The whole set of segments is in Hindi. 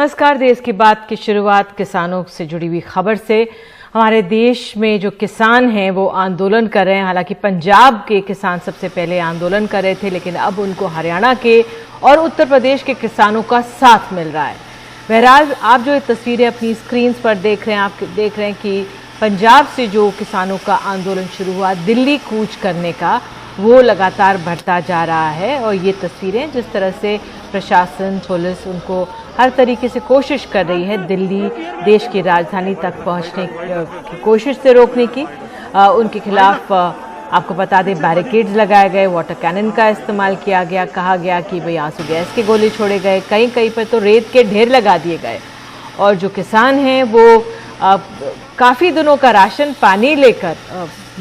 नमस्कार। देश की बात की शुरुआत किसानों से जुड़ी हुई खबर से। हमारे देश में जो किसान हैं वो आंदोलन कर रहे हैं। हालांकि पंजाब के किसान सबसे पहले आंदोलन कर रहे थे, लेकिन अब उनको हरियाणा के और उत्तर प्रदेश के किसानों का साथ मिल रहा है। बहरहाल आप जो ये तस्वीरें अपनी स्क्रीन पर देख रहे हैं, आप देख रहे हैं कि पंजाब से जो किसानों का आंदोलन शुरू हुआ दिल्ली कूच करने का, वो लगातार बढ़ता जा रहा है। और ये तस्वीरें जिस तरह से प्रशासन, पुलिस उनको हर तरीके से कोशिश कर रही है दिल्ली देश की राजधानी तक पहुंचने की कोशिश से रोकने की। उनके खिलाफ आपको बता दें बैरिकेड्स लगाए गए, वाटर कैनन का इस्तेमाल किया गया, कहा गया कि भाई आंसू गैस के गोले छोड़े गए, कहीं कहीं पर तो रेत के ढेर लगा दिए गए। और जो किसान हैं वो काफ़ी दिनों का राशन पानी लेकर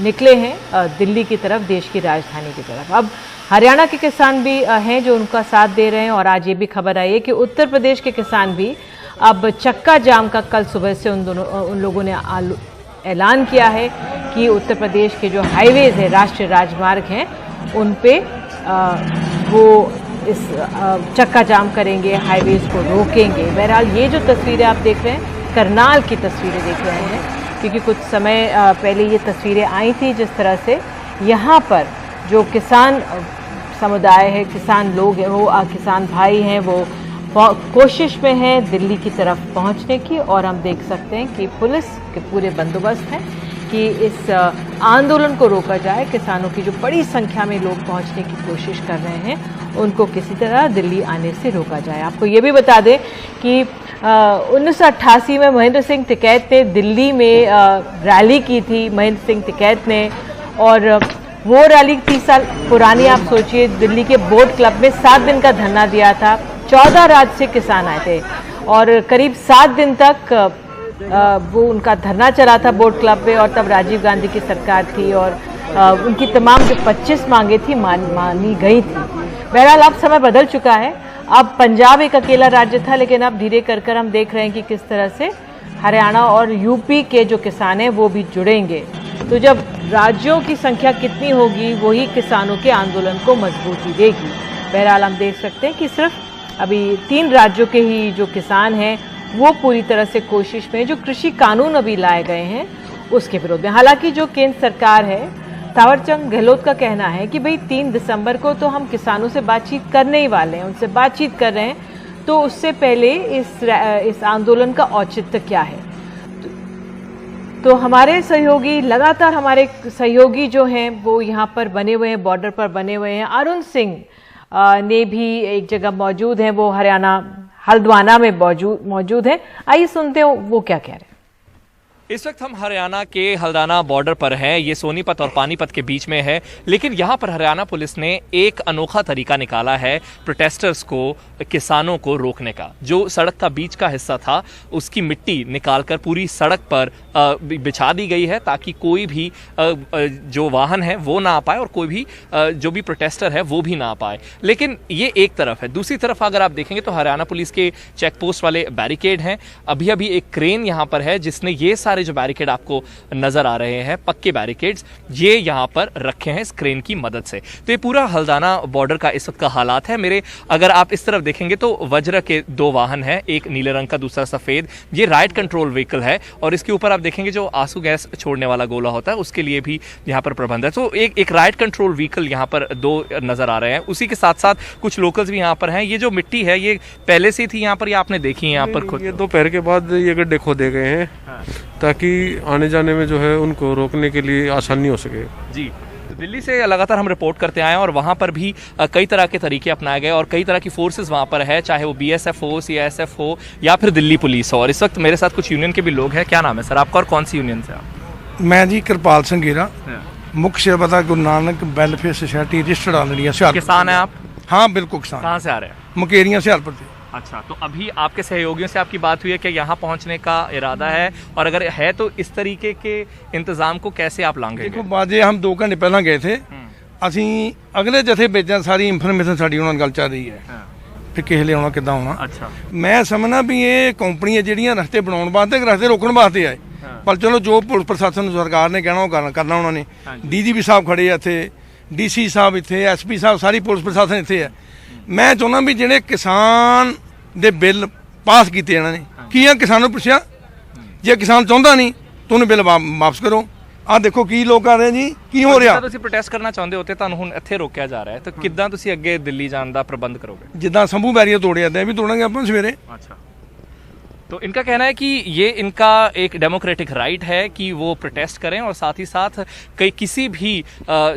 निकले हैं दिल्ली की तरफ, देश की राजधानी की तरफ। अब हरियाणा के किसान भी हैं जो उनका साथ दे रहे हैं। और आज ये भी खबर आई है कि उत्तर प्रदेश के किसान भी अब चक्का जाम का कल सुबह से उन लोगों ने ऐलान किया है कि उत्तर प्रदेश के जो हाईवेज है, राष्ट्रीय राजमार्ग हैं, उन पे वो इस चक्का जाम करेंगे, हाईवेज को रोकेंगे। बहरहाल ये जो तस्वीरें आप देख रहे हैं, करनाल की तस्वीरें देख रहे हैं, क्योंकि कुछ समय पहले ये तस्वीरें आई थी जिस तरह से यहाँ पर जो किसान समुदाय है, किसान लोग हैं, वो किसान भाई हैं, वो कोशिश में हैं दिल्ली की तरफ पहुँचने की। और हम देख सकते हैं कि पुलिस के पूरे बंदोबस्त हैं कि इस आंदोलन को रोका जाए। किसानों की जो बड़ी संख्या में लोग पहुंचने की कोशिश कर रहे हैं, उनको किसी तरह दिल्ली आने से रोका जाए। आपको ये भी बता दें कि 1988 में महेंद्र सिंह टिकैत ने दिल्ली में रैली की थी, महेंद्र सिंह टिकैत ने। और वो रैली 30 साल पुरानी, आप सोचिए, दिल्ली के बोट क्लब में 7 दिन का धरना दिया था। 14 राज्य से किसान आए थे और करीब 7 दिन तक वो उनका धरना चला था बोट क्लब पे। और तब राजीव गांधी की सरकार थी और उनकी तमाम जो 25 मांगे थी मानी गई थी। बहरहाल अब समय बदल चुका है। अब पंजाब एक अकेला राज्य था, लेकिन अब धीरे कर हम देख रहे हैं कि किस तरह से हरियाणा और यूपी के जो किसान हैं वो भी जुड़ेंगे। तो जब राज्यों की संख्या कितनी होगी, वही किसानों के आंदोलन को मजबूती देगी। बहरहाल हम देख सकते हैं कि सिर्फ अभी 3 राज्यों के ही जो किसान हैं वो पूरी तरह से कोशिश में, जो कृषि कानून अभी लाए गए हैं उसके विरोध में। हालांकि जो केंद्र सरकार है, थावरचंद गहलोत का कहना है कि भाई 3 दिसंबर को तो हम किसानों से बातचीत करने ही वाले हैं, उनसे बातचीत कर रहे हैं, तो उससे पहले इस आंदोलन का औचित्य क्या है। तो हमारे सहयोगी, लगातार हमारे सहयोगी जो हैं वो यहाँ पर बने हुए हैं, बॉर्डर पर बने हुए हैं। अरुण सिंह ने भी एक जगह मौजूद हैं, वो हरियाणा हल्द्वाना में मौजूद हैं। आइए सुनते हैं वो क्या कह रहे हैं। इस वक्त हम हरियाणा के हल्द्वाना बॉर्डर पर हैं। ये सोनीपत और पानीपत के बीच में है, लेकिन यहाँ पर हरियाणा पुलिस ने एक अनोखा तरीका निकाला है प्रोटेस्टर्स को, किसानों को रोकने का। जो सड़क का बीच का हिस्सा था उसकी मिट्टी निकालकर पूरी सड़क पर बिछा दी गई है, ताकि कोई भी जो वाहन है वो ना आ पाए और कोई भी जो भी प्रोटेस्टर है वो भी ना आ पाए। लेकिन ये एक तरफ है। दूसरी तरफ अगर आप देखेंगे तो हरियाणा पुलिस के चेक पोस्ट वाले बैरिकेड हैं। अभी अभी एक क्रेन यहाँ पर है जिसने ये सारे जो बैरिकेड आपको नजर आ रहे हैं, पक्के बैरिकेड्स, ये यहाँ पर रखे हैं इस क्रेन की मदद से। तो ये पूरा हल्द्वाना बॉर्डर का इस वक्त का हालात है। मेरे अगर आप इस तरफ देखेंगे तो वज्र के 2 वाहन हैं, एक नीले रंग का, दूसरा सफेद। ये राइट कंट्रोल व्हीकल है और इसके ऊपर आप देखेंगे जो आंसू गैस छोड़ने वाला गोला होता है उसके लिए भी यहाँ पर प्रबंध है। तो एक राइट कंट्रोल व्हीकल यहाँ पर 2 नजर आ रहे हैं। उसी के साथ साथ कुछ लोकल्स भी यहाँ पर हैं। ये जो मिट्टी है ये पहले से थी यहाँ पर, या आपने देखी है यहाँ पर खुद? ये दोपहर के बाद ये गड्ढे खोदे गए हैं ताकि आने जाने में जो है उनको रोकने के लिए आसानी हो सके। जी, तो दिल्ली से लगातार हम रिपोर्ट करते आए हैं और वहाँ पर भी कई तरह के तरीके अपनाए गए और कई तरह की फोर्सेस वहाँ पर है, चाहे वो BSF हो, CISF हो या फिर दिल्ली पुलिस हो। और इस वक्त मेरे साथ कुछ यूनियन के भी लोग हैं। क्या नाम है सर आपका और कौन सी यूनियन से आप? मैं जी कृपाल संगीरा, मुख्य सेवादार Guru Nanak welfare society registered already. किसान है आप? हाँ बिल्कुल किसान। कहाँ से आ रहे हैं? मुकेरियाँ सियालपुर से। अच्छा, तो अभी आपके सहयोगियों से आपकी बात हुई है कि यहाँ पहुँचने का इरादा है, और अगर है तो इस तरीके के इंतजाम को कैसे आप लाएंगे? देखो बाजे हम 2 घंटे पहला गए थे, ਅਸੀਂ अगले जथे भेजा, सारी इंफॉर्मेशन साड़ी उन्होंने गल चल रही है फिर किस लिए आना किदा आना। अच्छा, मैं समझना भी ये कंपनियां ਜਿਹੜੀਆਂ रस्ते बनाने वास्ते रस्ते रोकने वास्ते आए, पर चलो जो पुलिस प्रशासन सरकार ने कहना वो करना उन्होंने। DGP साहब खड़े इत्थे, DC साहब इत्थे, SP साहब, सारी पुलिस प्रशासन इत्थे है। मैं चाਹੁੰਦਾ भी ਜਿਹੜੇ किसान ਦੇ बिल ਪਾਸ ਕੀਤੇ ਇਹਨਾਂ ਨੇ। ਕੀ ਆ ਕਿਸਾਨ ਨੂੰ ਪੁੱਛਿਆ? ਜੇ ਕਿਸਾਨ ਚਾਹੁੰਦਾ ਨਹੀਂ ਤਾਂ ਉਹਨੂੰ ਬਿੱਲ ਵਾਪਸ ਕਰੋ। ਆਹ ਦੇਖੋ ਕੀ ਲੋਕ ਕਰ ਰਹੇ ਜੀ, ਕੀ ਹੋ ਰਿਹਾ। ਤੁਸੀਂ ਪ੍ਰੋਟੈਸਟ ਕਰਨਾ ਚਾਹੁੰਦੇ ਹੋ ਤੇ ਤੁਹਾਨੂੰ ਹੁਣ ਇੱਥੇ ਰੋਕਿਆ ਜਾ ਰਿਹਾ ਹੈ, ਤਾਂ ਕਿੱਦਾਂ ਤੁਸੀਂ ਅੱਗੇ ਦਿੱਲੀ ਜਾਣ ਦਾ ਪ੍ਰਬੰਧ ਕरोगे? ਜਿੱਦਾਂ ਸੰਭੂ ਬੈਰੀਅਰ ਤੋੜਿਆ ਤਾਂ ਇਹ ਵੀ ਤੋੜਾਂਗੇ ਆਪਾਂ ਸਵੇਰੇ। अच्छा, तो इनका कहना है कि ये इनका एक डेमोक्रेटिक राइट है कि वो प्रोटेस्ट करें और साथ ही साथ किसी भी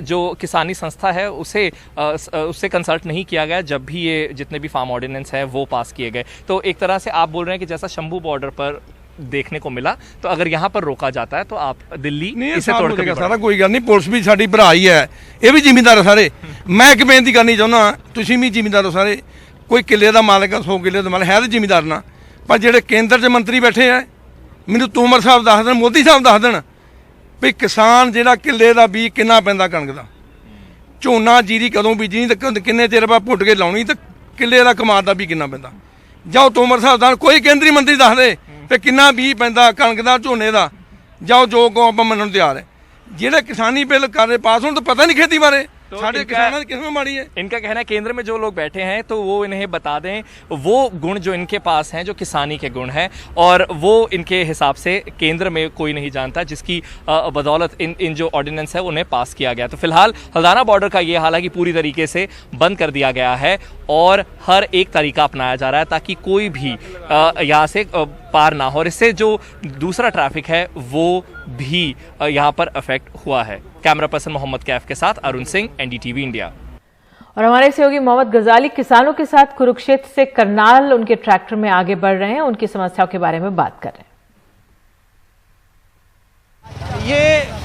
जो किसानी संस्था है उससे कंसल्ट नहीं किया गया जब भी ये जितने भी फार्म ऑर्डिनेंस है वो पास किए गए। तो एक तरह से आप बोल रहे हैं कि जैसा शंभू बॉर्डर पर देखने को मिला, तो अगर यहाँ पर रोका जाता है तो आप दिल्ली इसे तोड़ कर सारा कोई गल नहीं। पुलिस भी साडी भरा ही है, ये भी जिमींदार सारे। मैं एक बेनती करनी चाहुंदा, तुसीं भी जिमींदार हो सारे, कोई किले का मालिक 100 किले का मालिक है तो जिमींदार ना, पर ਜਿਹੜੇ ਕੇਂਦਰ 'ਚ ਮੰਤਰੀ ਬੈਠੇ ਆ ਮੈਨੂੰ ਤੋਮਰ ਸਾਹਿਬ ਦੱਸ ਦੇਣ, ਮੋਦੀ ਸਾਹਿਬ ਦੱਸ ਦੇਣ ਵੀ ਕਿਸਾਨ ਜਿਹੜਾ ਕਿੱਲੇ ਦਾ ਬੀਜ ਕਿੰਨਾ ਪੈਂਦਾ ਕਣਕ ਦਾ, ਝੋਨਾ ਜੀਰੀ ਕਦੋਂ ਬੀਜਣੀ ਤੇ ਕਿੰਨੇ ਚਿਰ ਬਾਅਦ ਪੁੱਟ ਕੇ ਲਾਉਣੀ ਤੇ ਕਿੱਲੇ ਦਾ ਕਮਾਦ ਦਾ ਵੀ ਕਿੰਨਾ ਪੈਂਦਾ। ਜਾਓ ਤੋਮਰ ਸਾਹਿਬ ਦਾ ਕੋਈ ਕੇਂਦਰੀ ਮੰਤਰੀ ਦੱਸ ਦੇ ਤੇ ਕਿੰਨਾ ਬੀਜ ਪੈਂਦਾ ਕਣਕ ਦਾ ਝੋਨੇ ਦਾ, ਜਾਓ ਜੋ ਕੋ ਆਪਾਂ ਮੰਨਣ ਤਿਆਰ ਹੈ। ਜਿਹੜੇ ਕਿਸਾਨੀ ਬਿੱਲ ਕਰ ਰਹੇ ਪਾਸ ਹੁਣ ਤਾਂ ਪਤਾ नहीं खेती बारे। साढ़े किसानों की किस्मत माड़ी है। इनका कहना है केंद्र में जो लोग बैठे हैं तो वो इन्हें बता दें वो गुण जो इनके पास हैं जो किसानी के गुण हैं, और वो इनके हिसाब से केंद्र में कोई नहीं जानता जिसकी बदौलत इन जो ऑर्डिनेंस है उन्हें पास किया गया। तो फिलहाल हल्द्वानी बॉर्डर का ये हालांकि पूरी तरीके से बंद कर दिया गया है और हर एक तरीका अपनाया जा रहा है ताकि कोई भी यहाँ से पार ना हो, और इससे जो दूसरा ट्रैफिक है वो भी यहाँ पर अफेक्ट हुआ है। कैमरा पर्सन मोहम्मद कैफ के साथ अरुण सिंह, NDTV इंडिया। और हमारे सहयोगी मोहम्मद गजाली किसानों के साथ कुरुक्षेत्र से करनाल उनके ट्रैक्टर में आगे बढ़ रहे हैं, उनकी समस्याओं के बारे में बात कर रहे हैं। ये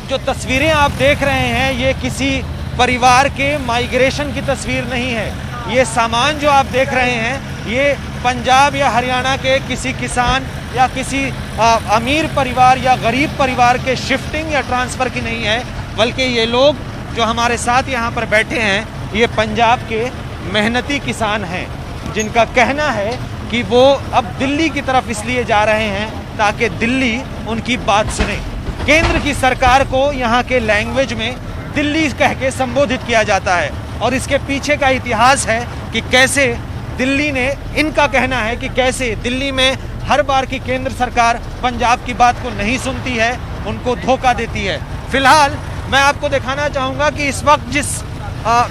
जो तस्वीरें आप देख रहे हैं ये किसी परिवार के माइग्रेशन की तस्वीर नहीं है। ये सामान जो आप देख रहे हैं ये पंजाब या हरियाणा के किसी किसान या किसी अमीर परिवार या गरीब परिवार के शिफ्टिंग या ट्रांसफ़र की नहीं है, बल्कि ये लोग जो हमारे साथ यहाँ पर बैठे हैं ये पंजाब के मेहनती किसान हैं जिनका कहना है कि वो अब दिल्ली की तरफ इसलिए जा रहे हैं ताकि दिल्ली उनकी बात सुने। केंद्र की सरकार को यहाँ के लैंग्वेज में दिल्ली कह के संबोधित किया जाता है और इसके पीछे का इतिहास है कि कैसे दिल्ली ने, इनका कहना है कि कैसे दिल्ली में हर बार की केंद्र सरकार पंजाब की बात को नहीं सुनती है, उनको धोखा देती है। फिलहाल मैं आपको दिखाना चाहूँगा कि इस वक्त जिस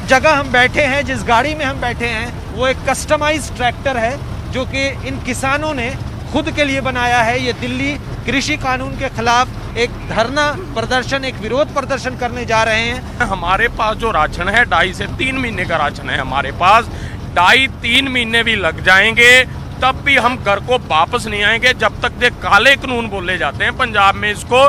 जगह हम बैठे हैं, जिस गाड़ी में हम बैठे हैं, वो एक कस्टमाइज्ड ट्रैक्टर है जो कि इन किसानों ने खुद के लिए बनाया है। ये दिल्ली कृषि कानून के खिलाफ एक धरना प्रदर्शन, एक विरोध प्रदर्शन करने जा रहे हैं। हमारे पास जो राशन है 2.5 से 3 महीने का राशन है हमारे पास। 2.5-3 महीने भी लग जाएंगे तब भी हम घर को वापस नहीं आएंगे जब तक ये काले कानून बोले जाते हैं पंजाब में, इसको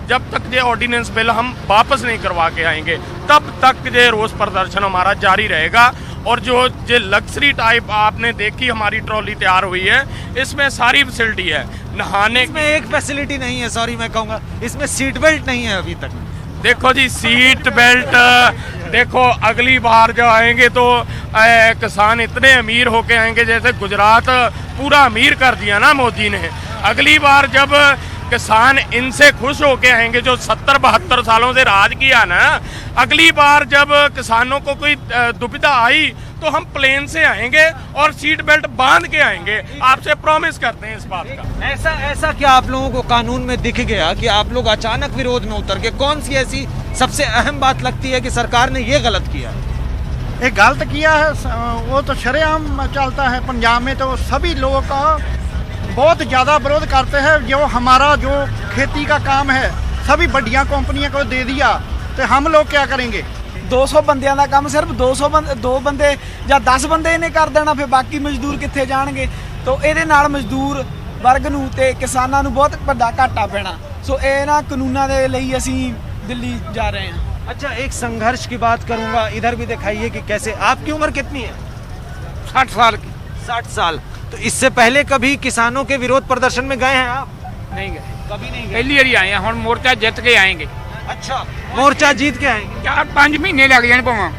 जब तक ये ऑर्डिनेंस बिल हम वापस नहीं करवा के आएंगे तब तक ये रोज प्रदर्शन हमारा जारी रहेगा। और जो ये लग्जरी टाइप आपने देखी हमारी ट्रॉली तैयार हुई है इसमें सारी फैसिलिटी है। नहाने इसमें एक फैसिलिटी नहीं है, सॉरी मैं कहूँगा, इसमें सीट बेल्ट नहीं है अभी तक। देखो जी सीट बेल्ट, देखो अगली बार जो आएंगे तो किसान इतने अमीर होके आएंगे जैसे गुजरात पूरा अमीर कर दिया ना मोदी ने। अगली बार जब किसान इनसे खुश होके आएंगे जो 70-72 सालों से राज किया ना, अगली बार जब किसानों को कोई दुविधा आई तो हम प्लेन से आएंगे और सीट बेल्ट बांध के आएंगे, आपसे प्रॉमिस करते हैं इस बात का। ऐसा क्या आप लोगों को कानून में दिख गया कि आप लोग अचानक विरोध में उतर के, कौन सी ऐसी सबसे अहम बात लगती है कि सरकार ने ये गलत किया? ये गलत किया है वो तो शरेआम चलता है पंजाब में, तो सभी लोगों का बहुत ज़्यादा विरोध करते हैं। जो हमारा जो खेती का काम है सभी बढ़िया कंपनियों को दे दिया तो हम लोग क्या करेंगे? 200 ਬੰਦਿਆਂ ਦਾ ਕੰਮ ਸਿਰਫ 2 ਬੰਦੇ ਜਾਂ 10 ਬੰਦੇ ਨੇ ਕਰ ਦੇਣਾ, ਫਿਰ ਬਾਕੀ ਮਜ਼ਦੂਰ ਕਿੱਥੇ ਜਾਣਗੇ? तो ਇਹਦੇ ਨਾਲ ਮਜ਼ਦੂਰ ਵਰਗ ਨੂੰ ਤੇ ਕਿਸਾਨਾਂ ਨੂੰ ਬਹੁਤ ਵੱਡਾ ਘਾਟਾ ਪੈਣਾ। ਸੋ ਇਹਨਾਂ ਕਾਨੂੰਨਾਂ ਦੇ ਲਈ ਅਸੀਂ ਦਿੱਲੀ ਜਾ ਰਹੇ ਹਾਂ। अच्छा, एक संघर्ष की बात करूंगा, इधर भी दिखाइए कि कैसे। आपकी उम्र कितनी है? 60 साल की। 60 साल। तो इससे पहले कभी किसानों के विरोध प्रदर्शन में गए हैं आप? नहीं गए, कभी नहीं गए। पहली बार आए हैं, हम मोर्चा जीत के आएंगे। अच्छा, मोर्चा जीत के आएंगे? 4-5 महीने लग जाने पावा,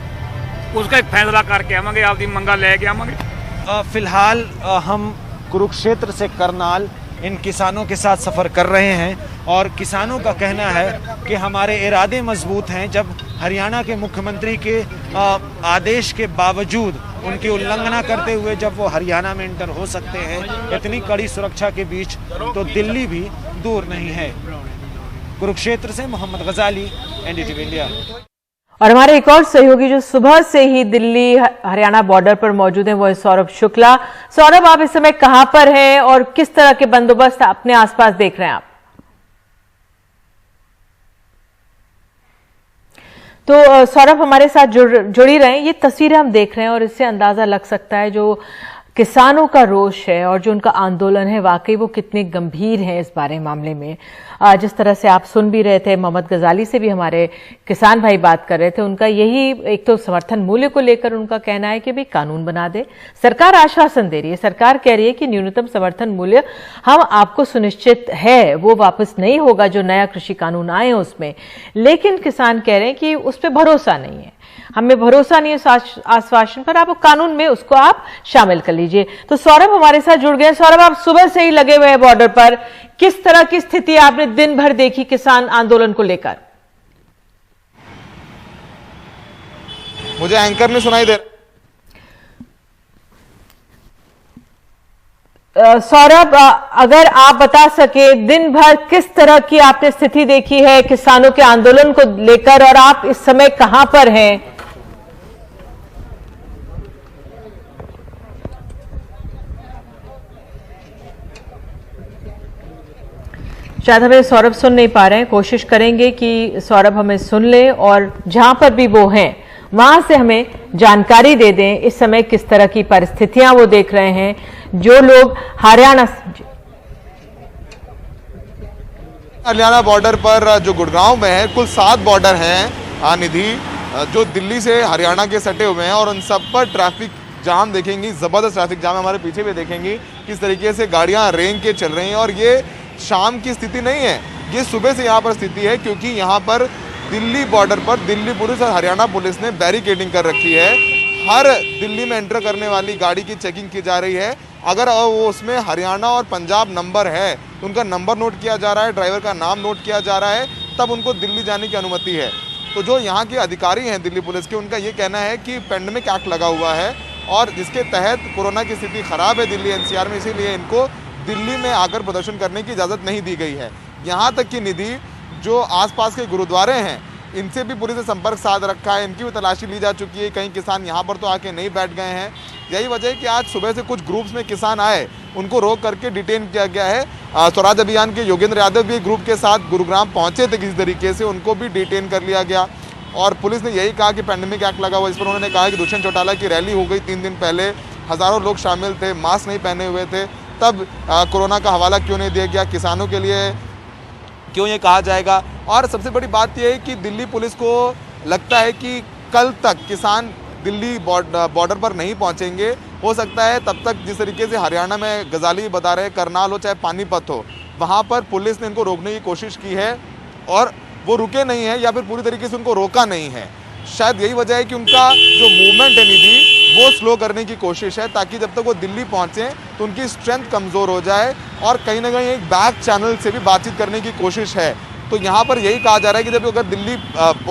उसका फैसला करके आवांगे, आपकी मंगा लेके आवांगे। फिलहाल हम कुरुक्षेत्र से करनाल इन किसानों के साथ सफ़र कर रहे हैं और किसानों का कहना है कि हमारे इरादे मजबूत हैं। जब हरियाणा के मुख्यमंत्री के आदेश के बावजूद उनकी उल्लंघना करते हुए जब वो हरियाणा में एंटर हो सकते हैं इतनी कड़ी सुरक्षा के बीच, तो दिल्ली भी दूर नहीं है। कुरुक्षेत्र से मोहम्मद गजाली, एनडीटीवी इंडिया। और हमारे एक और सहयोगी जो सुबह से ही दिल्ली हरियाणा बॉर्डर पर मौजूद हैं वो है सौरभ शुक्ला। सौरभ, आप इस समय कहां पर हैं और किस तरह के बंदोबस्त अपने आसपास देख रहे हैं आप? तो सौरभ हमारे साथ जुड़ी रहे। ये तस्वीरें हम देख रहे हैं और इससे अंदाजा लग सकता है जो किसानों का रोष है और जो उनका आंदोलन है वाकई वो कितने गंभीर हैं इस बारे मामले में। जिस तरह से आप सुन भी रहे थे, मोहम्मद गजाली से भी हमारे किसान भाई बात कर रहे थे, उनका यही एक तो समर्थन मूल्य को लेकर उनका कहना है कि भाई कानून बना दे। सरकार आश्वासन दे रही है, सरकार कह रही है कि न्यूनतम समर्थन मूल्य हम आपको सुनिश्चित है, वो वापस नहीं होगा जो नया कृषि कानून आए उसमें। लेकिन किसान कह रहे हैं कि उस पर भरोसा नहीं है, हमें भरोसा नहीं है आश्वासन पर, आप कानून में उसको आप शामिल कर लीजिए। तो सौरभ हमारे साथ जुड़ गए। सौरभ, आप सुबह से ही लगे हुए हैं बॉर्डर पर, किस तरह की स्थिति आपने दिन भर देखी किसान आंदोलन को लेकर? मुझे एंकर नहीं सुनाई दे। सौरभ, अगर आप बता सके दिन भर किस तरह की आपने स्थिति देखी है किसानों के आंदोलन को लेकर और आप इस समय कहां पर हैं? शायद हमें सौरभ सुन नहीं पा रहे हैं, कोशिश करेंगे कि सौरभ हमें सुन ले और जहां पर भी वो हैं वहां से हमें जानकारी दे दें इस समय किस तरह की परिस्थितियां वो देख रहे हैं। जो लोग हरियाणा बॉर्डर पर जो गुड़गांव में है, कुल 7 बॉर्डर हैं निधि, जो दिल्ली से हरियाणा के सटे हुए हैं और उन सब पर ट्रैफिक जाम देखेंगी, जबरदस्त ट्रैफिक जाम हमारे पीछे भी देखेंगी किस तरीके से गाड़ियां रेंग के चल रही हैं। और ये शाम की स्थिति नहीं है, ये सुबह से यहाँ पर स्थिति है, क्योंकि यहाँ पर दिल्ली बॉर्डर पर दिल्ली पुलिस और हरियाणा पुलिस ने बैरिकेडिंग कर रखी है। हर दिल्ली में एंटर करने वाली गाड़ी की चेकिंग की जा रही है। अगर वो उसमें हरियाणा और पंजाब नंबर है तो उनका नंबर नोट किया जा रहा है, ड्राइवर का नाम नोट किया जा रहा है, तब उनको दिल्ली जाने की अनुमति है। तो जो यहाँ के अधिकारी हैं दिल्ली पुलिस के, उनका ये कहना है कि पेंडेमिक एक्ट लगा हुआ है और जिसके तहत कोरोना की स्थिति खराब है दिल्ली एनसीआर में, इसीलिए इनको दिल्ली में आकर प्रदर्शन करने की इजाज़त नहीं दी गई है। यहाँ तक कि निधि जो आसपास के गुरुद्वारे हैं इनसे भी पुलिस ने संपर्क साध रखा है, इनकी भी तलाशी ली जा चुकी है। कई किसान यहाँ पर तो आके नहीं बैठ गए हैं। यही वजह है कि आज सुबह से कुछ ग्रुप्स में किसान आए, उनको रोक करके डिटेन किया गया है। स्वराज अभियान के योगेंद्र यादव भी ग्रुप के साथ गुरुग्राम पहुँचे थे किसी तरीके से, उनको भी डिटेन कर लिया गया। और पुलिस ने यही कहा कि पैंडेमिक एक्ट लगा हुआ, इस पर उन्होंने कहा कि दुष्यंत चौटाला की रैली हो गई 3 दिन पहले, हज़ारों लोग शामिल थे, मास्क नहीं पहने हुए थे, तब कोरोना का हवाला क्यों नहीं दिया गया, किसानों के लिए क्यों ये कहा जाएगा। और सबसे बड़ी बात यह है कि दिल्ली पुलिस को लगता है कि कल तक किसान दिल्ली बॉर्डर पर नहीं पहुंचेंगे। हो सकता है तब तक जिस तरीके से हरियाणा में गजाली बता रहे, करनाल हो चाहे पानीपत हो, वहाँ पर पुलिस ने इनको रोकने की कोशिश की है और वो रुके नहीं है या फिर पूरी तरीके से उनको रोका नहीं है। शायद यही वजह है कि उनका जो मूवमेंट है निधि वो स्लो करने की कोशिश है, ताकि जब तक वो दिल्ली पहुँचे तो उनकी स्ट्रेंथ कमज़ोर हो जाए। और कहीं ना कहीं एक बैक चैनल से भी बातचीत करने की कोशिश है। तो यहाँ पर यही कहा जा रहा है कि जब अगर दिल्ली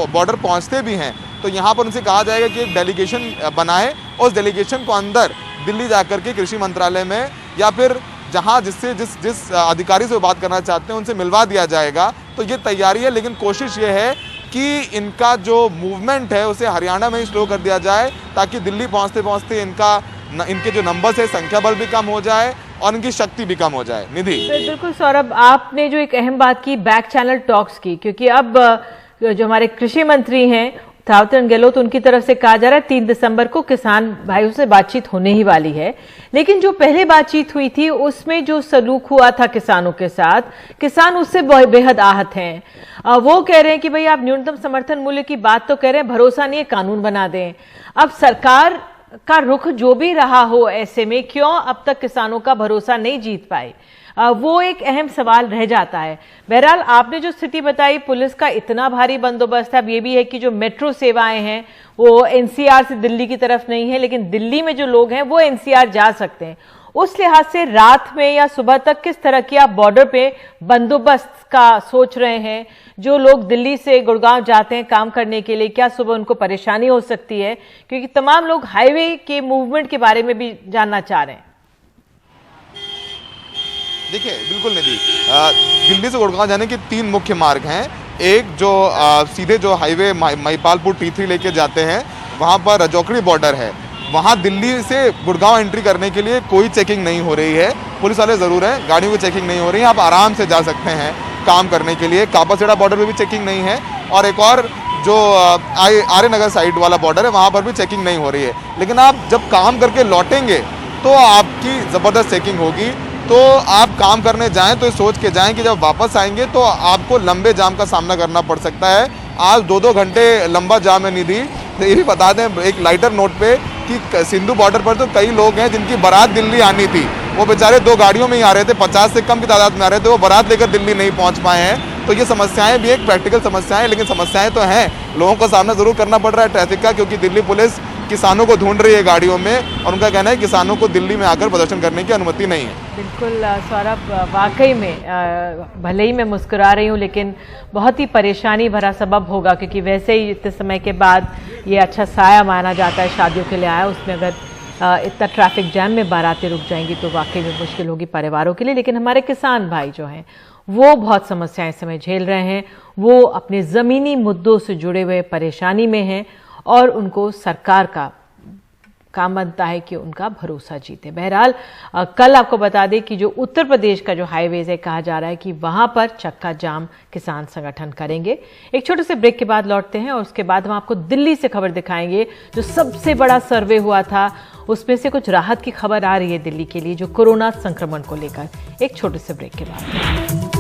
बॉर्डर पहुँचते भी हैं तो यहाँ पर उनसे कहा जाएगा कि एक डेलीगेशन बनाए और उस डेलीगेशन को अंदर दिल्ली जाकर के कृषि मंत्रालय में या फिर जहाँ जिस अधिकारी से वो बात करना चाहते हैं उनसे मिलवा दिया जाएगा। तो ये तैयारी है, लेकिन कोशिश ये है कि इनका जो मूवमेंट है उसे हरियाणा में ही स्लो कर दिया जाए, ताकि दिल्ली पहुँचते पहुँचते इनके जो नंबर्स है, संख्या बल भी कम हो जाए और इनकी शक्ति भी कम हो जाए। निधि, बिल्कुल सौरभ, आपने जो एक अहम बात की बैक चैनल टॉक्स की, क्योंकि अब जो हमारे कृषि मंत्री हैं थावरचंद गहलोत, उनकी तरफ से कहा जा रहा है 3 दिसंबर को किसान भाइयों से बातचीत होने ही वाली है। लेकिन जो पहले बातचीत हुई थी उसमें जो सलूक हुआ था किसानों के साथ, किसान उससे बेहद आहत हैं। वो कह रहे हैं कि भाई आप न्यूनतम समर्थन मूल्य की बात तो कह रहे हैं, भरोसा नहीं है, कानून बना दें। अब सरकार का रुख जो भी रहा हो, ऐसे में क्यों अब तक किसानों का भरोसा नहीं जीत पाए, वो एक अहम सवाल रह जाता है। बहरहाल आपने जो स्थिति बताई, पुलिस का इतना भारी बंदोबस्त है। अब ये भी है कि जो मेट्रो सेवाएं हैं वो एनसीआर से दिल्ली की तरफ नहीं है, लेकिन दिल्ली में जो लोग हैं वो एनसीआर जा सकते हैं। उस लिहाज से रात में या सुबह तक किस तरह की आप बॉर्डर पे बंदोबस्त का सोच रहे हैं? जो लोग दिल्ली से गुड़गांव जाते हैं काम करने के लिए, क्या सुबह उनको परेशानी हो सकती है? क्योंकि तमाम लोग हाईवे के मूवमेंट के बारे में भी जानना चाह रहे हैं। देखिए बिल्कुल निधि, दिल्ली से गुड़गांव जाने के 3 मुख्य मार्ग हैं। एक जो सीधे जो हाईवे महिपालपुर T3 लेके जाते हैं, वहाँ पर रजौकड़ी बॉर्डर है, वहाँ दिल्ली से गुड़गांव एंट्री करने के लिए कोई चेकिंग नहीं हो रही है। पुलिस वाले ज़रूर हैं, गाड़ियों की चेकिंग नहीं हो रही है, आप आराम से जा सकते हैं काम करने के लिए। कापासेड़ा बॉर्डर पे भी चेकिंग नहीं है, और एक और जो आर्य नगर साइड वाला बॉर्डर है वहाँ पर भी चेकिंग नहीं हो रही है। लेकिन आप जब काम करके लौटेंगे तो आपकी ज़बरदस्त चेकिंग होगी। तो आप काम करने जाएं तो सोच के जाएं कि जब वापस आएंगे तो आपको लंबे जाम का सामना करना पड़ सकता है। आज 2-2 घंटे लंबा जाम है निधि। तो ये भी बता दें एक लाइटर नोट पे कि सिंधु बॉर्डर पर तो कई लोग हैं जिनकी बारात दिल्ली आनी थी, वो बेचारे 2 गाड़ियों में ही आ रहे थे, 50 से कम की तादाद में आ रहे थे, वो बारात लेकर दिल्ली नहीं पहुंच पाए हैं। तो ये समस्याएं भी एक प्रैक्टिकल समस्याएं, लेकिन समस्याएं तो हैं, लोगों को सामना जरूर करना पड़ रहा है ट्रैफिक का, क्योंकि दिल्ली पुलिस किसानों को ढूंढ रही है गाड़ियों में, और उनका कहना है किसानों को दिल्ली में आकर प्रदर्शन करने की अनुमति नहीं है। बिल्कुल सौरभ, वाकई में भले ही मैं मुस्कुरा रही हूँ लेकिन बहुत ही परेशानी भरा सबब होगा, क्योंकि वैसे ही इतने समय के बाद ये अच्छा साया माना जाता है शादियों के लिए आया, उसमें अगर इतना ट्रैफिक जैम में बारातें रुक जाएंगी तो वाकई में मुश्किल होगी परिवारों के लिए। लेकिन हमारे किसान भाई जो हैं वो बहुत समस्याएं इस समय झेल रहे हैं, वो अपने ज़मीनी मुद्दों से जुड़े हुए परेशानी में हैं और उनको सरकार का काम बनता है कि उनका भरोसा जीते। बहरहाल कल आपको बता दें कि जो उत्तर प्रदेश का जो हाईवेज है, कहा जा रहा है कि वहां पर चक्का जाम किसान संगठन करेंगे। एक छोटे से ब्रेक के बाद लौटते हैं और उसके बाद हम आपको दिल्ली से खबर दिखाएंगे। जो सबसे बड़ा सर्वे हुआ था उसमें से कुछ राहत की खबर आ रही है दिल्ली के लिए, जो कोरोना संक्रमण को लेकर। एक छोटे से ब्रेक के बाद।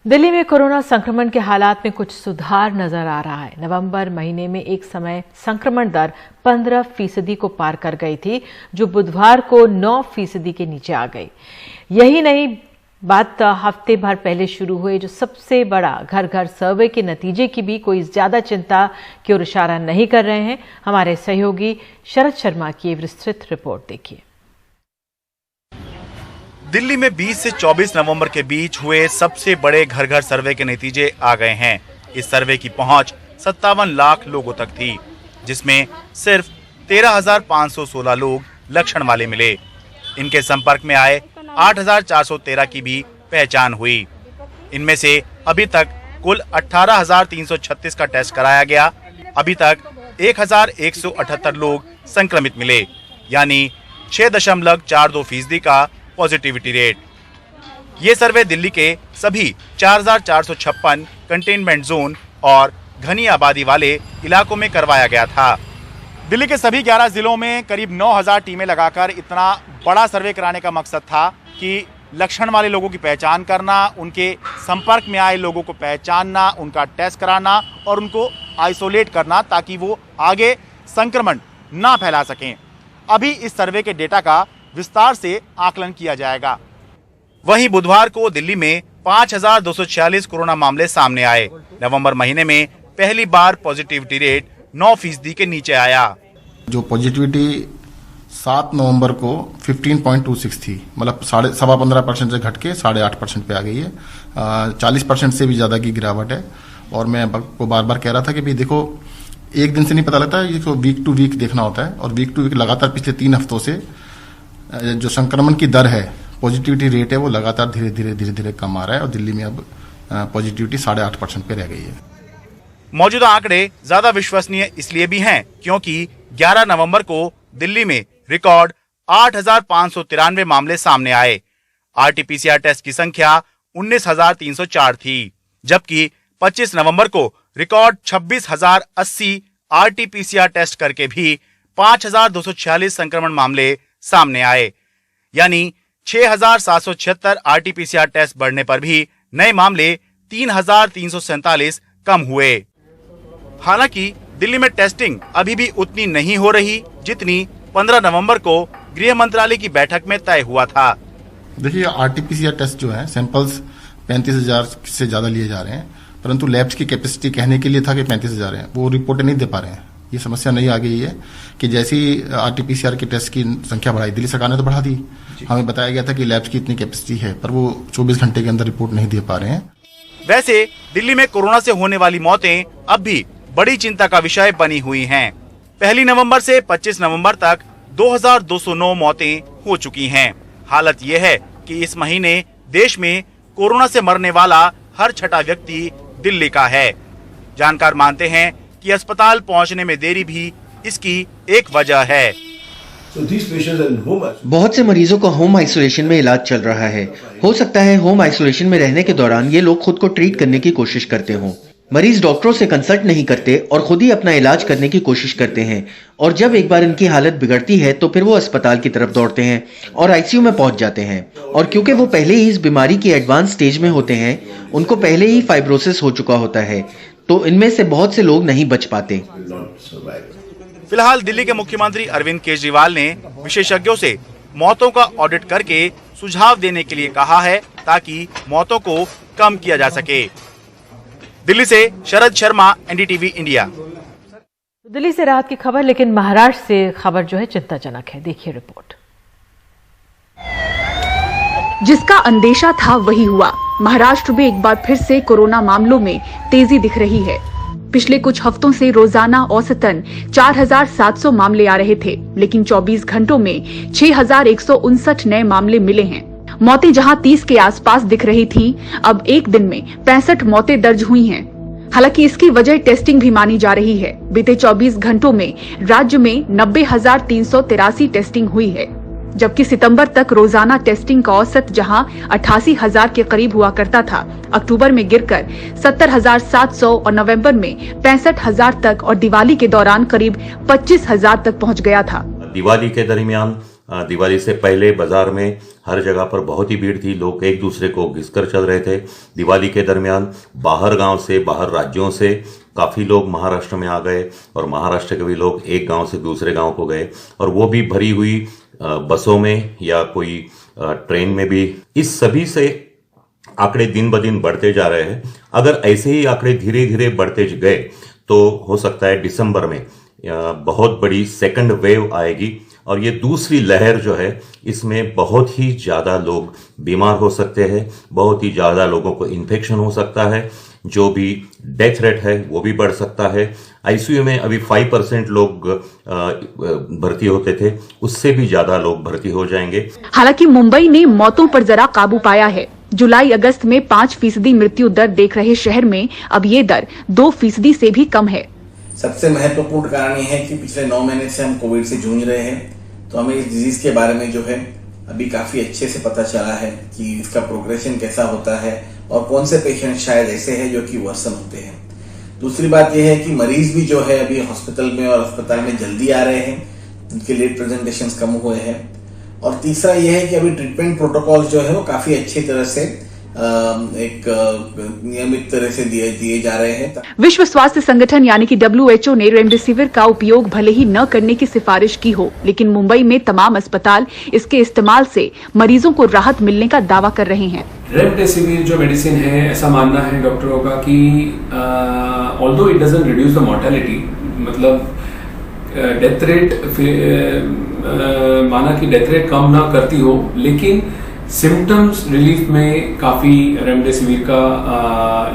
दिल्ली में कोरोना संक्रमण के हालात में कुछ सुधार नजर आ रहा है। नवंबर महीने में एक समय संक्रमण दर 15% को पार कर गई थी, जो बुधवार को 9% के नीचे आ गई। यही नहीं बात हफ्ते भर पहले शुरू हुए जो सबसे बड़ा घर घर सर्वे के नतीजे की भी कोई ज्यादा चिंता की ओर इशारा नहीं कर रहे हैं। हमारे सहयोगी शरद शर्मा की विस्तृत रिपोर्ट देखिए। दिल्ली में 20 से 24 नवंबर के बीच हुए सबसे बड़े घर घर सर्वे के नतीजे आ गए हैं। इस सर्वे की पहुंच 57 लाख लोगों तक थी, जिसमें सिर्फ 13,516 लोग लक्षण वाले मिले। इनके संपर्क में आए 8,413 की भी पहचान हुई। इनमें से अभी तक कुल 18,336 का टेस्ट कराया गया। अभी तक 1,178 लोग संक्रमित मिले, यानी 6.42% का पॉजिटिविटी रेट। ये सर्वे दिल्ली के सभी 4,456 कंटेनमेंट जोन और घनी आबादी वाले इलाकों में करवाया गया था। दिल्ली के सभी 11 जिलों में करीब 9,000 टीमें लगाकर इतना बड़ा सर्वे कराने का मकसद था कि लक्षण वाले लोगों की पहचान करना, उनके संपर्क में आए लोगों को पहचानना, उनका टेस्ट कराना और उनको आइसोलेट करना, ताकि वो आगे संक्रमण ना फैला सकें। अभी इस सर्वे के डेटा का विस्तार से आकलन किया जाएगा। वहीं बुधवार को दिल्ली में 5,246 कोरोना मामले सामने आए। नवंबर महीने में पहली बार पॉजिटिविटी रेट 9% के नीचे आया। जो पॉजिटिविटी 7 नवंबर को 15.26 थी, मतलब 15.5% से घट के 8.5% पे आ गई है। 40% से भी ज्यादा की गिरावट है। और मैं आपको बार बार कह रहा था कि भाई देखो, एक दिन से नहीं पता लगता, ये तो वीक टू वीक देखना होता है। और वीक टू वीक लगातार पिछले 3 हफ्तों से जो संक्रमण की दर है, पॉजिटिविटी रेट है, वो लगातार धीरे धीरे कम आ रहा है और दिल्ली में अब पॉजिटिविटी 8.5% पे रह गई है। मौजूदा आंकड़े ज्यादा विश्वसनीय इसलिए भी हैं क्योंकि 11 नवंबर को दिल्ली में रिकॉर्ड 8,593 मामले सामने आए। आरटीपीसीआर टेस्ट की संख्या 19,304 थी, जबकि 25 नवंबर को रिकॉर्ड 26,080 आरटीपीसीआर टेस्ट करके भी 5,246 संक्रमण मामले सामने आए। यानी 6,776 आरटीपीसीआर टेस्ट बढ़ने पर भी नए मामले 3,347 कम हुए। हालांकि दिल्ली में टेस्टिंग अभी भी उतनी नहीं हो रही जितनी 15 नवंबर को गृह मंत्रालय की बैठक में तय हुआ था। देखिए आरटीपीसीआर टेस्ट जो है सैंपल्स 35,000 से ज्यादा लिए जा रहे हैं, परंतु लैब्स की कैपेसिटी कहने के लिए था कि 35,000 है, वो रिपोर्टें नहीं दे पा रहे हैं। ये समस्या नहीं आ गई है कि जैसे ही आरटीपीसीआर के टेस्ट की संख्या बढ़ाई, दिल्ली सरकार ने तो बढ़ा दी, हमें बताया गया था कि लैब्स की इतनी कैपेसिटी है, पर वो 24 घंटे के अंदर रिपोर्ट नहीं दे पा रहे हैं। वैसे दिल्ली में कोरोना से होने वाली मौतें अब भी बड़ी चिंता का विषय बनी हुई हैं। 1 नवंबर से 25 नवंबर तक 2209 मौतें हो चुकी हैं। हालत ये है कि इस महीने देश में कोरोना से मरने वाला हर छठा व्यक्ति दिल्ली का है। जानकार मानते हैं कि अस्पताल पहुंचने में देरी भी इसकी एक वजह है। बहुत से मरीजों का होम आइसोलेशन में इलाज चल रहा है। हो सकता है होम आइसोलेशन में रहने के दौरान ये लोग खुद को ट्रीट करने की कोशिश करते हों। मरीज डॉक्टरों से कंसल्ट नहीं करते और खुद ही अपना इलाज करने की कोशिश करते हैं, और जब एक बार इनकी हालत बिगड़ती है तो फिर वो अस्पताल की तरफ दौड़ते हैं और आईसीयू में पहुंच जाते हैं। और क्योंकि वो पहले ही इस बीमारी की एडवांस स्टेज में होते हैं, उनको पहले ही फाइब्रोसिस हो चुका होता है, तो इनमें से बहुत से लोग नहीं बच पाते। फिलहाल दिल्ली के मुख्यमंत्री अरविंद केजरीवाल ने विशेषज्ञों से मौतों का ऑडिट करके सुझाव देने के लिए कहा है ताकि मौतों को कम किया जा सके। दिल्ली से शरद शर्मा, एनडीटीवी इंडिया। दिल्ली से राहत की खबर, लेकिन महाराष्ट्र से खबर जो है चिंताजनक है। देखिए रिपोर्ट। जिसका अंदेशा था वही हुआ। महाराष्ट्र में एक बार फिर से कोरोना मामलों में तेजी दिख रही है। पिछले कुछ हफ्तों से रोजाना औसतन 4,700 मामले आ रहे थे, लेकिन 24 घंटों में 6,159 नए मामले मिले हैं। मौतें जहां 30 के आसपास दिख रही थी, अब एक दिन में 65 मौतें दर्ज हुई हैं। हालांकि इसकी वजह टेस्टिंग भी मानी जा रही है। बीते 24 घंटों में राज्य में 90,383 टेस्टिंग हुई है, जबकि सितंबर तक रोजाना टेस्टिंग का औसत जहां 88,000 के करीब हुआ करता था, अक्टूबर में गिरकर 70,700 और नवंबर में 65,000 तक और दिवाली के दौरान करीब 25,000 तक पहुंच गया था। दिवाली के दरमियान, दिवाली से पहले बाजार में हर जगह पर बहुत ही भीड़ थी, लोग एक दूसरे को घिसकर चल रहे थे। दिवाली के दरमियान बाहर गांव से, बाहर राज्यों से काफी लोग महाराष्ट्र में आ गए और महाराष्ट्र के भी लोग एक गांव से दूसरे गांव को गए, और वो भी भरी हुई बसों में या कोई ट्रेन में भी। इस सभी से आंकड़े दिन ब दिन बढ़ते जा रहे हैं। अगर ऐसे ही आंकड़े धीरे धीरे बढ़ते गए तो हो सकता है दिसंबर में बहुत बड़ी सेकंड वेव आएगी, और ये दूसरी लहर जो है इसमें बहुत ही ज्यादा लोग बीमार हो सकते हैं, बहुत ही ज्यादा लोगों को इन्फेक्शन हो सकता है, जो भी डेथ रेट है वो भी बढ़ सकता है। आईसीयू में अभी 5% लोग भर्ती होते थे, उससे भी ज्यादा लोग भर्ती हो जाएंगे। हालांकि मुंबई ने मौतों पर जरा काबू पाया है। जुलाई अगस्त में 5% मृत्यु दर देख रहे शहर में अब ये दर 2% से भी कम है। सबसे महत्वपूर्ण कारण यह है कि पिछले 9 महीने से हम कोविड से जूझ रहे हैं, तो हमें इस डिजीज के बारे में जो है अभी काफी अच्छे से पता चला है कि इसका प्रोग्रेशन कैसा होता है और कौन से पेशेंट शायद ऐसे हैं जो कि वर्सन होते हैं। दूसरी बात यह है कि मरीज भी जो है अभी हॉस्पिटल में और अस्पताल में जल्दी आ रहे हैं, उनके लेट प्रेजेंटेशंस कम हुए हैं। और तीसरा यह है कि अभी ट्रीटमेंट प्रोटोकॉल जो है वो काफी अच्छी तरह से एक नियमित तरह से दिए जा रहे हैं। विश्व स्वास्थ्य संगठन यानी कि WHO ने रेमडेसिविर का उपयोग भले ही न करने की सिफारिश की हो, लेकिन मुंबई में तमाम अस्पताल इसके इस्तेमाल से मरीजों को राहत मिलने का दावा कर रहे हैं। रेमडेसिविर जो मेडिसिन है, ऐसा मानना है डॉक्टरों का कि although it doesn't reduce the mortality, मतलब डेथ रेट माना कि डेथ रेट कम ना करती हो, लेकिन सिम्टम्स रिलीफ में काफी रेमडेसिविर का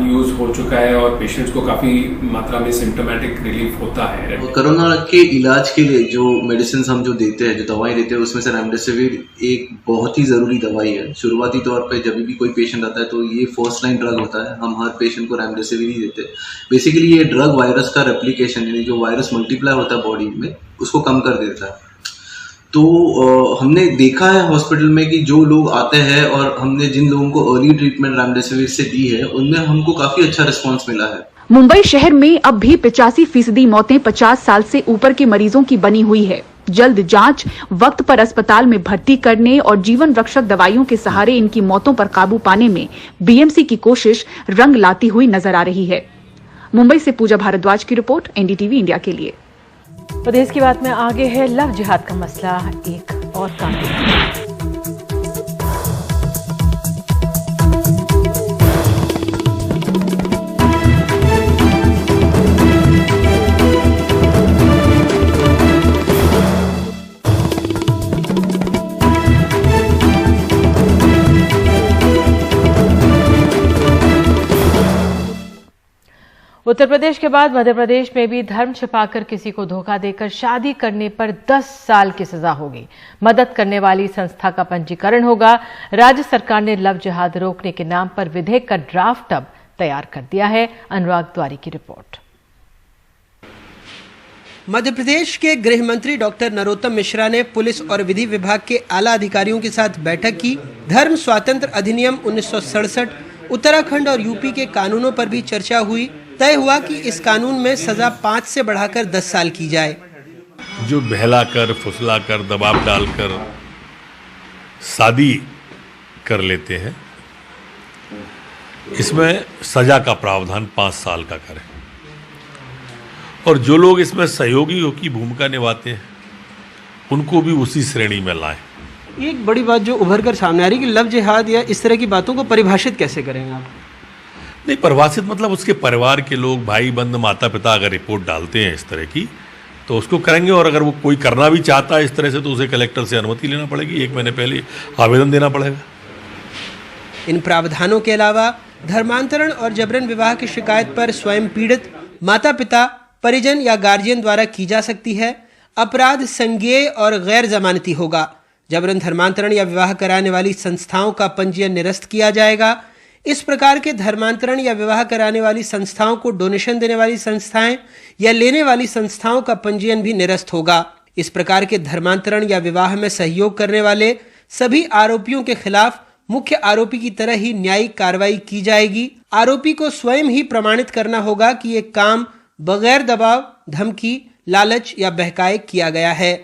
यूज हो चुका है और पेशेंट्स को काफी मात्रा में सिम्टोमेटिक रिलीफ होता है। कोरोना के इलाज के लिए जो मेडिसिन हम जो देते हैं, जो दवाई देते हैं, उसमें से रेमडेसिविर एक बहुत ही जरूरी दवाई है। शुरुआती तौर पे जब भी कोई पेशेंट आता है तो ये फर्स्ट लाइन ड्रग होता है। हम हर पेशेंट को रेमडेसिविर ही देते हैं। बेसिकली ये ड्रग वायरस का रेप्लिकेशन, यानी जो वायरस मल्टीप्लाई होता है बॉडी में, उसको कम कर देता है। तो हमने देखा है हॉस्पिटल में कि जो लोग आते हैं और हमने जिन लोगों को अर्ली ट्रीटमेंट रेमडेसिविर से दी है, उनमें हमको काफी अच्छा रिस्पांस मिला है। मुंबई शहर में अब भी 85% मौतें 50 साल से ऊपर के मरीजों की बनी हुई है। जल्द जांच, वक्त पर अस्पताल में भर्ती करने और जीवन रक्षक दवाइयों के सहारे इनकी मौतों पर काबू पाने में बीएमसी की कोशिश रंग लाती हुई नजर आ रही है। मुंबई से पूजा भारद्वाज की रिपोर्ट, एनडीटीवी इंडिया के लिए। तो देश की बात में आगे है लव जिहाद का मसला एक और कांटे। उत्तर प्रदेश के बाद मध्य प्रदेश में भी धर्म छिपाकर किसी को धोखा देकर शादी करने पर 10 साल की सजा होगी। मदद करने वाली संस्था का पंजीकरण होगा। राज्य सरकार ने लव जिहाद रोकने के नाम पर विधेयक का ड्राफ्ट अब तैयार कर दिया है। अनुराग द्वारी की रिपोर्ट। मध्य प्रदेश के गृह मंत्री डॉक्टर नरोत्तम मिश्रा ने पुलिस और विधि विभाग के आला अधिकारियों के साथ बैठक की। धर्म स्वातंत्र अधिनियम 1967, उत्तराखंड और यूपी के कानूनों पर भी चर्चा हुई। तय हुआ कि इस कानून में सजा 5 से बढ़ाकर 10 साल की जाए। जो बहलाकर, फुसलाकर, दबाव डालकर शादी कर लेते हैं, इसमें सजा का प्रावधान 5 साल का करें। और जो लोग इसमें सहयोगियों की भूमिका निभाते हैं, उनको भी उसी श्रेणी में लाएं। एक बड़ी बात जो उभर कर सामने आ रही है कि लव जिहाद या इस तरह की बातों को परिभाषित कैसे करेंगे आप? नहीं, परिभाषित मतलब उसके परिवार के लोग, भाई बंद, माता पिता अगर रिपोर्ट डालते हैं इस तरह की, तो उसको करेंगे। और अगर वो कोई करना भी चाहता है इस तरह से, तो उसे कलेक्टर से अनुमति लेना पड़ेगी, 1 महीने पहले आवेदन देना पड़ेगा। इन प्रावधानों के अलावा धर्मांतरण और जबरन विवाह की शिकायत पर स्वयं पीड़ित, माता पिता, परिजन या गार्जियन द्वारा की जा सकती है। अपराध संज्ञेय और गैर जमानती होगा। जबरन धर्मांतरण या विवाह कराने वाली संस्थाओं का पंजीयन निरस्त किया जाएगा। इस प्रकार के धर्मांतरण या विवाह कराने वाली संस्थाओं को डोनेशन देने वाली संस्थाएं या लेने वाली संस्थाओं का पंजीयन भी निरस्त होगा। इस प्रकार के धर्मांतरण या विवाह में सहयोग करने वाले सभी आरोपियों के खिलाफ मुख्य आरोपी की तरह ही न्यायिक कार्रवाई की जाएगी। आरोपी को स्वयं ही प्रमाणित करना होगा कि ये काम बगैर दबाव, धमकी, लालच या बहकाए किया गया है।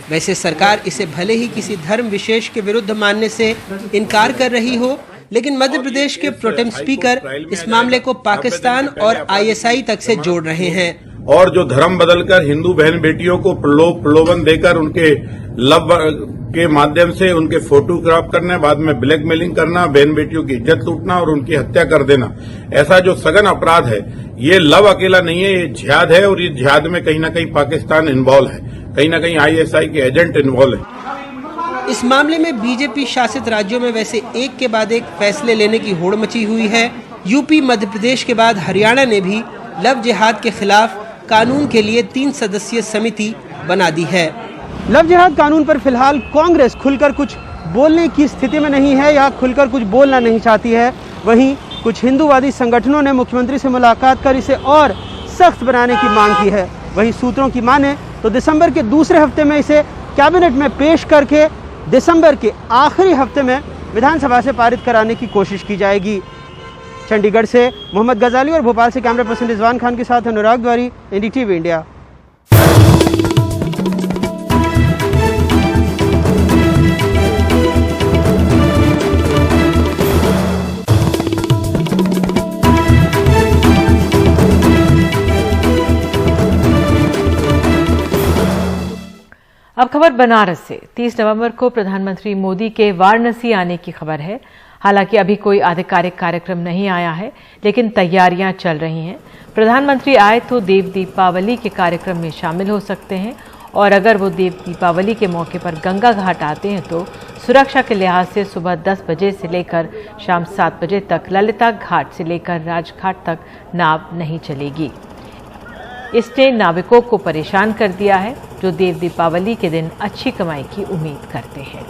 वैसे सरकार इसे भले ही किसी धर्म विशेष के विरुद्ध मानने से इनकार कर रही हो, लेकिन मध्य प्रदेश के प्रोटेम स्पीकर इस मामले को पाकिस्तान और आईएसआई तक से जोड़ रहे हैं। और जो धर्म बदलकर हिंदू बहन बेटियों को प्रलोभन देकर उनके लव के माध्यम से उनके फोटोग्राफ करने, बाद में ब्लैकमेलिंग करना, बहन बेटियों की इज्जत लूटना और उनकी हत्या कर देना, ऐसा जो सघन अपराध है, ये लव अकेला नहीं है, ये जिहाद है। और ये जिहाद में कहीं ना कहीं पाकिस्तान इन्वॉल्व है, कहीं ना कहीं आईएसआई के एजेंट इन्वॉल्व है। इस मामले में बीजेपी शासित राज्यों में वैसे एक के बाद एक फैसले लेने की होड़ मची हुई है। यूपी, मध्य प्रदेश के बाद हरियाणा ने भी लव जिहाद के खिलाफ कानून के लिए 3 सदस्यीय समिति बना दी है। लव जिहाद कानून पर फिलहाल कांग्रेस खुलकर कुछ बोलने की स्थिति में नहीं है या खुलकर कुछ बोलना नहीं चाहती है। वहीं कुछ हिंदूवादी संगठनों ने मुख्यमंत्री से मुलाकात कर इसे और सख्त बनाने की मांग की है। वहीं सूत्रों की माने तो दिसंबर के दूसरे हफ्ते में इसे कैबिनेट में पेश करके दिसंबर के आखिरी हफ्ते में विधानसभा से पारित कराने की कोशिश की जाएगी। चंडीगढ़ से मोहम्मद गजाली और भोपाल से कैमरा पर्सन रिजवान खान के साथ अनुराग द्वारी, एनडीटीवी इंडिया। अब खबर बनारस से। 30 नवंबर को प्रधानमंत्री मोदी के वाराणसी आने की खबर है। हालांकि अभी कोई आधिकारिक कार्यक्रम नहीं आया है, लेकिन तैयारियां चल रही हैं। प्रधानमंत्री आए तो देव दीपावली के कार्यक्रम में शामिल हो सकते हैं, और अगर वो देव दीपावली के मौके पर गंगा घाट आते हैं तो सुरक्षा के लिहाज से सुबह 10 बजे से लेकर शाम 7 बजे तक ललिता घाट से लेकर राजघाट तक नाव नहीं चलेगी। इसने नाविकों को परेशान कर दिया है, जो देव दीपावली के दिन अच्छी कमाई की उम्मीद करते हैं।